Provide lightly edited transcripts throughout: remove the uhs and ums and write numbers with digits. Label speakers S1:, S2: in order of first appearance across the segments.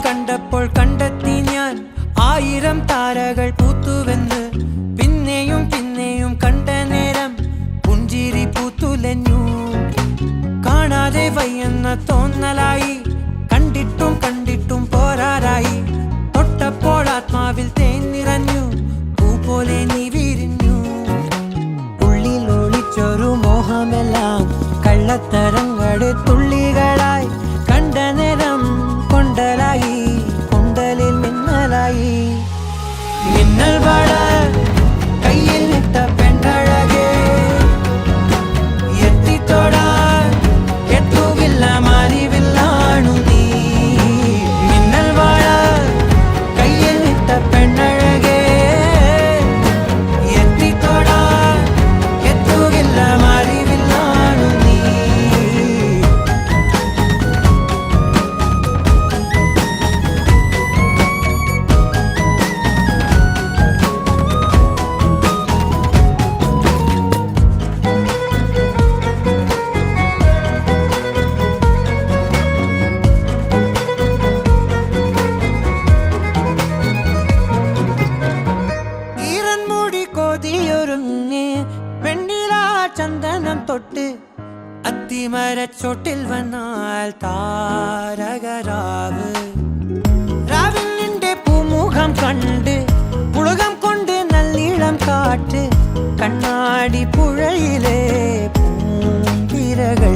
S1: കണ്ടപ്പോൾ കണ്ടെത്തി ഞാൻ 1000 താരകൾ പൂത്തുവെന്ന്. പിന്നെയും പിന്നെയും കണ്ട നേരം പുഞ്ചിരി പൂത്തുലഞ്ഞു. കാണാതെ വയ്യെന്ന തോന്നലായി, കണ്ടിട്ടും കണ്ടിട്ടും പോരാറായി. തൊട്ടപ്പോൾ ആത്മാവിൽ തേൻ നിറഞ്ഞു, പൂ പോലെ നീ വിരിഞ്ഞു. ഉള്ളിൽ ഒളിച്ചൊരു മോഹമെല്ലാം കള്ളത്തരങ്ങളുടെ തുള്ളികളായി. കണ്ട നേരം കൊണ്ടലായി, കൊണ്ടലിൽ മിന്നലായി. മിന്നൽ വട കയ്യിൽ ഇട്ട പെണ്ണഴകേ, എത്തിത്തൊടാൻ എത്തുകില്ല മാറിവില്ലാണു നീ. മിന്നൽ വട കയ്യിൽ ഇട്ട പെണ്ണഴകേ, എത്തിത്തൊടാൻ എത്തുകില്ല മാറിവില്ലാണു നീ. ചന്ദനം തൊട്ട് അത്തിമരച്ചോട്ടിൽ വന്നാൽ താരകരാവ്. രാവിൽ നിന്റെ പൂമുഖം കണ്ട് പുളകം കൊണ്ട് നല്ലിളം കാറ്റ്. കണ്ണാടി പുഴയിലെ പൂന്തിരകൾ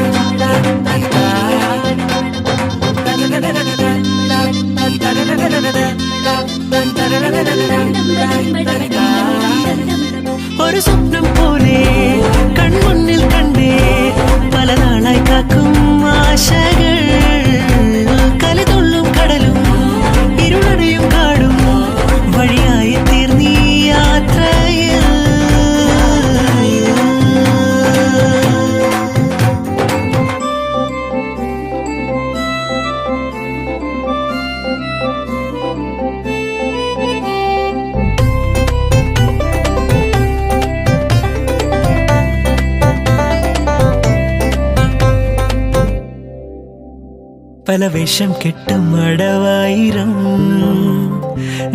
S2: പല വേഷം കെട്ടും അടവായിരം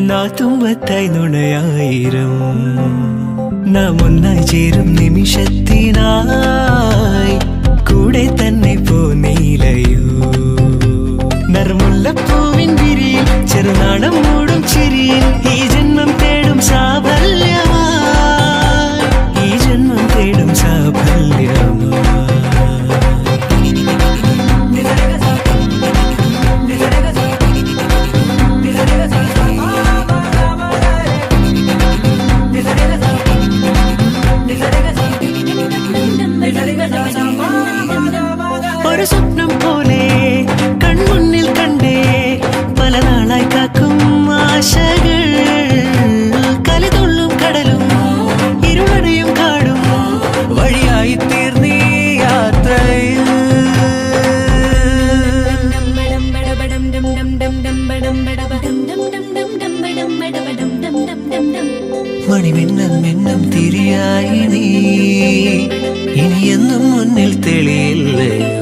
S2: നാത്തുമ്പത്തായി നുണയായിരം നാം ഒന്നായി ചേരും നിമിഷത്തിനായി കൂടെ തന്നെ പോന്നീലയോ നറുമുല്ലപ്പൂവിൻ വിരിയിൽ ചെറുനാടം മൂടും ചിരിയിൽ ഈ ജന്മം തേടും സാഫല്യമായി ഈ ജന്മം തേടും സാഫല്യമായി ഒരു സ്വപ്നം പോലെ കൺമുന്നിൽ കണ്ടേ പല നാളായി കാക്കും ആശകൾ കലിതുള്ളും കടലും ഇരുളടയും കാടും വഴിയായി തീർന്നീ യാത്രയിൽ മണിമിന്നം മിന്നം തിരിയായി നീ ഇനി എന്നും മുന്നിൽ തെളിയില്ലയോ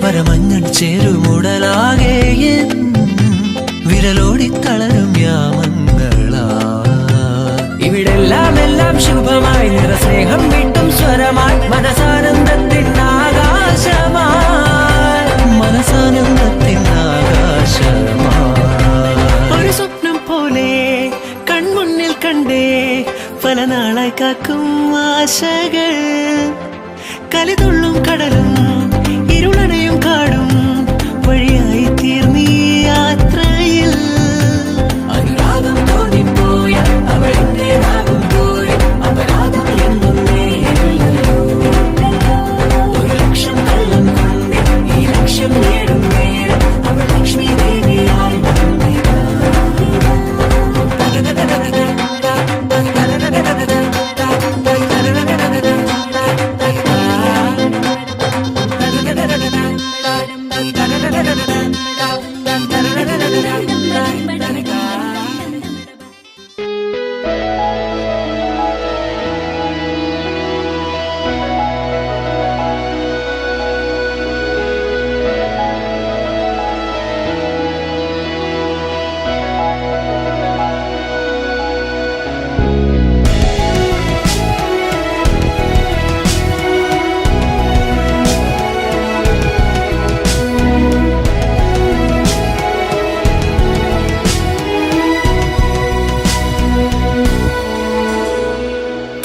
S2: പരമഞ്ഞൾ ചേരുമുടലാകെ വിരലോടിക്കളരും യാമങ്ങളാ ഇവിടെല്ലാം എല്ലാം ശുഭമായി നിറസ്നേഹം വീട്ടും സ്വരമായി മനസാനന്ദത്തിൻ ആകാശമായി മനസാനന്ദത്തിൻ ആകാശമായി ഒരു സ്വപ്നം പോലെ കൺമുന്നിൽ കണ്ടേ പല നാളായി കാക്കും ആശകൾ കലിതുള്ളും കടലും ഇരുളടയും കാടും വഴിയായി തീർന്നീ യാത്രയിൽ അനുരാഗം തോന്നിപ്പോയ അവളെന്റേതാകും പോയി അപരാധം എന്നും ഒരു ലക്ഷം കള്ളം കൊണ്ട് ഈ ലക്ഷ്യം നേടും നേരം അവൾ ലക്ഷ്മി ദേവിയായി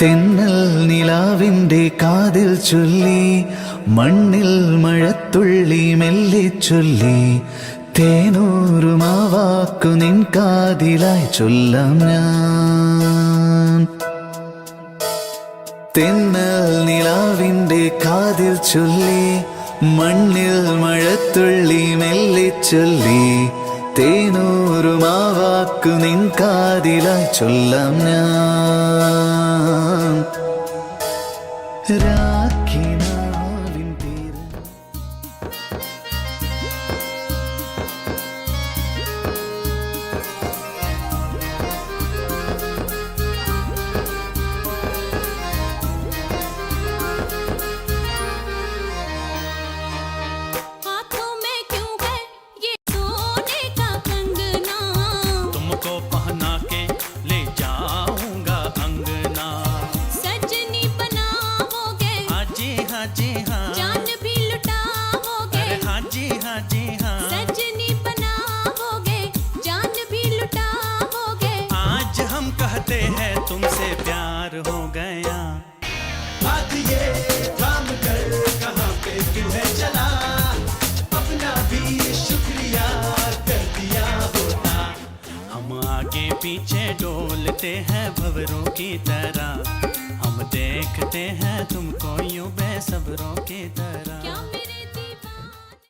S3: തെന്നൽ നിലാവിൻ്റെ കാതിൽ ചൊല്ലി മണ്ണിൽ മഴത്തുള്ളി മെല്ലെ ചൊല്ലി തേനൂറുമാവാക്കു നിൻ കാതിലായി ചൊല്ലാം ഞാൻ തെന്നൽ നിലാവിൻ്റെ കാതിൽ ചൊല്ലി മണ്ണിൽ മഴത്തുള്ളി മെല്ലെ ചൊല്ലി തേനൂറുമാവാക്കു നിൻ കാതിലായി ചൊല്ലാം ഞാൻ രാഖിനാവിൻ തീരം
S4: हाथों में क्यों है ये सोने का कंगना
S5: तुमको पहना के ले जाऊंगा अंगना
S4: सजनी बनाओगे
S5: हाजी हाजी हाँ
S4: जान भी लुटाओगे
S5: अरे हाजी हाजी हाँ
S4: सजनी बनाओगे जान भी लुटाओगे
S5: आज हम कहते हैं तुमसे प्यार हो गया हम आगे पीछे डोलते हैं भंवरों की तरह हम देखते हैं तुमको यूं बेसब्रों की तरह
S4: क्या मेरे दिल